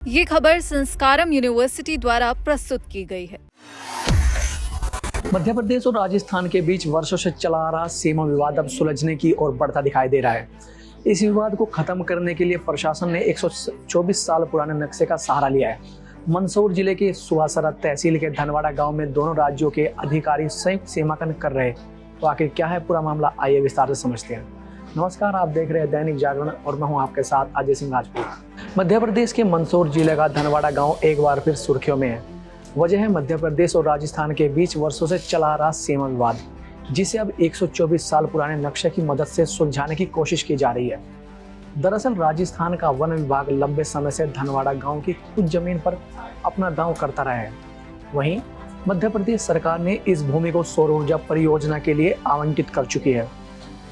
ये खबर संस्कारम यूनिवर्सिटी द्वारा प्रस्तुत की गई है। मध्य प्रदेश और राजस्थान के बीच वर्षों से चला आ रहा सीमा विवाद अब सुलझने की ओर बढ़ता दिखाई दे रहा है। इस विवाद को खत्म करने के लिए प्रशासन ने 124 साल पुराने नक्शे का सहारा लिया है। मंदसौर जिले के सुहासरा तहसील के धनवाड़ा गांव में दोनों राज्यों के अधिकारी संयुक्त सीमांकन कर रहे हैं। तो आखिर क्या है पूरा मामला, आइए विस्तार से समझते हैं। नमस्कार, आप देख रहे हैं दैनिक जागरण और मैं हूं आपके साथ अजय सिंह राजपूत। मध्य प्रदेश के मंदसौर जिले का धनवाड़ा गांव एक बार फिर सुर्खियों में है। वजह है मध्य प्रदेश और राजस्थान के बीच वर्षों से चला आ रहा सीमा विवाद, जिसे अब 124 साल पुराने नक्शे की मदद से सुलझाने की कोशिश की जा रही है। दरअसल राजस्थान का वन विभाग लंबे समय से धनवाड़ा गांव की कुछ जमीन पर अपना दांव करता रहा है। वहीं मध्य प्रदेश सरकार ने इस भूमि को सौर ऊर्जा परियोजना के लिए आवंटित कर चुकी है।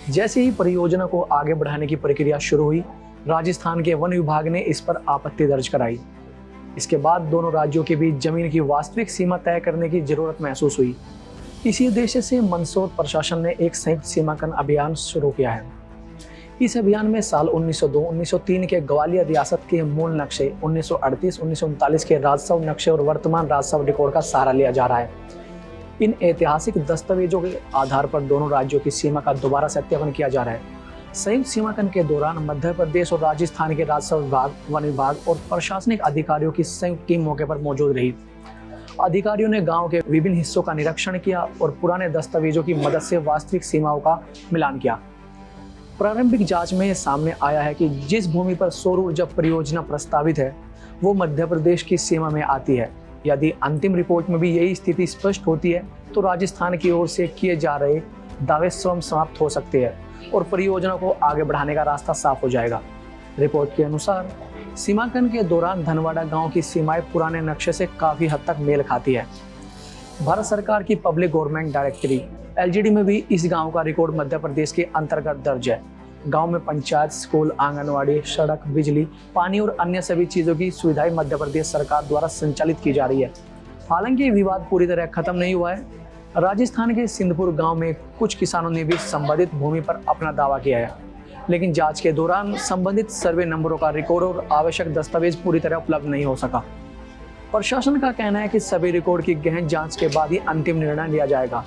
जैसे ही परियोजना को आगे बढ़ाने की प्रक्रिया शुरू हुई, राजस्थान के वन विभाग ने इस पर आपत्ति दर्ज कराई। इसके बाद दोनों राज्यों के बीच जमीन की वास्तविक सीमा तय करने की जरूरत महसूस हुई। इसी उद्देश्य से मंदसौर प्रशासन ने एक संयुक्त सीमांकन अभियान शुरू किया है। इस अभियान में साल 1902-1903 के ग्वालियर रियासत के मूल नक्शे, 1938-1939 के राजस्व नक्शे और वर्तमान राजस्व रिकॉर्ड का सहारा लिया जा रहा है। इन ऐतिहासिक दस्तावेजों के आधार पर दोनों राज्यों की सीमा का दोबारा सत्यापन किया जा रहा है। संयुक्त सीमांकन के दौरान मध्य प्रदेश और राजस्थान के राजस्व विभाग, वन विभाग और प्रशासनिक अधिकारियों की संयुक्त टीम मौके पर मौजूद रही। अधिकारियों ने गांव के विभिन्न हिस्सों का निरीक्षण किया और पुराने दस्तावेजों की मदद से वास्तविक सीमाओं का मिलान किया। प्रारंभिक जांच में सामने आया है कि जिस भूमि पर सौर ऊर्जा परियोजना प्रस्तावित है वो मध्य प्रदेश की सीमा में आती है। यदि अंतिम रिपोर्ट में भी यही स्थिति स्पष्ट होती है तो राजस्थान की ओर से किए जा रहे दावे स्वयं समाप्त हो सकते हैं और परियोजना को आगे बढ़ाने का रास्ता साफ हो जाएगा। रिपोर्ट के अनुसार सीमांकन के दौरान धनवाड़ा गांव की सीमाएं पुराने नक्शे से काफी हद तक मेल खाती है। भारत सरकार की पब्लिक गवर्नमेंट डायरेक्टरी LGD में भी इस गांव का रिकॉर्ड मध्य प्रदेश के अंतर्गत दर्ज है। गांव में पंचायत, स्कूल, आंगनवाड़ी, सड़क, बिजली, पानी और अन्य सभी चीजों की सुविधाएं मध्य प्रदेश सरकार द्वारा संचालित की जा रही है। हालांकि विवाद पूरी तरह खत्म नहीं हुआ है। राजस्थान के सिंधपुर गांव में कुछ किसानों ने भी संबंधित भूमि पर अपना दावा किया है, लेकिन जांच के दौरान संबंधित सर्वे नंबरों का रिकॉर्ड और आवश्यक दस्तावेज पूरी तरह उपलब्ध नहीं हो सका। प्रशासन का कहना है कि सभी रिकॉर्ड की गहन जांच के बाद ही अंतिम निर्णय लिया जाएगा।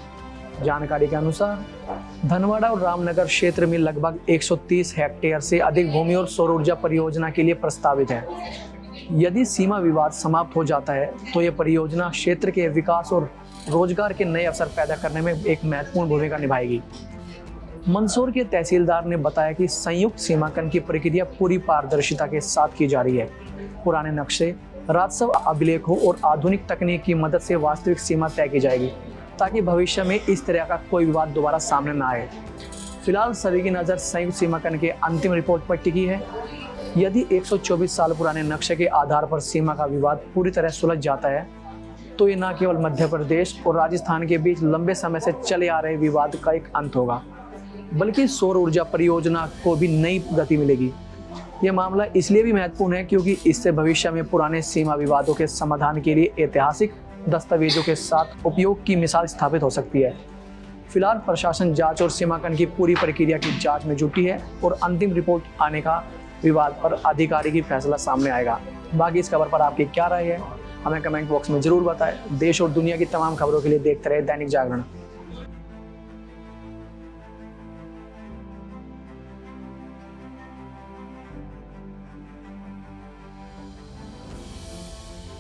जानकारी के अनुसार धनवाड़ा और रामनगर क्षेत्र में लगभग 130 हेक्टेयर से अधिक भूमि और सौर ऊर्जा परियोजना के लिए प्रस्तावित है। यदि सीमा विवाद समाप्त हो जाता है तो यह परियोजना क्षेत्र के विकास और रोजगार के नए अवसर पैदा करने में एक महत्वपूर्ण भूमिका निभाएगी। मंदसौर के तहसीलदार ने बताया कि संयुक्त सीमांकन की प्रक्रिया पूरी पारदर्शिता के साथ की जा रही है। पुराने नक्शे, राजस्व अभिलेखों और आधुनिक तकनीक की मदद से वास्तविक सीमा तय की जाएगी ताकि भविष्य में इस तरह का कोई विवाद दोबारा सामने न आए। फिलहाल सभी की नज़र संयुक्त सीमांकन के अंतिम रिपोर्ट पर टिकी है। यदि 124 साल पुराने नक्शे के आधार पर सीमा का विवाद पूरी तरह सुलझ जाता है तो ये न केवल मध्य प्रदेश और राजस्थान के बीच लंबे समय से चले आ रहे विवाद का एक अंत होगा, बल्कि सौर ऊर्जा परियोजना को भी नई गति मिलेगी। यह मामला इसलिए भी महत्वपूर्ण है क्योंकि इससे भविष्य में पुराने सीमा विवादों के समाधान के लिए ऐतिहासिक दस्तावेजों के साथ उपयोग की मिसाल स्थापित हो सकती है। फिलहाल प्रशासन जांच और सीमांकन की पूरी प्रक्रिया की जांच में जुटी है और अंतिम रिपोर्ट आने का विवाद पर अधिकारी की फैसला सामने आएगा। बाकी इस खबर पर आपकी क्या राय है, हमें कमेंट बॉक्स में जरूर बताएं। देश और दुनिया की तमाम खबरों के लिए देखते रहे दैनिक जागरण।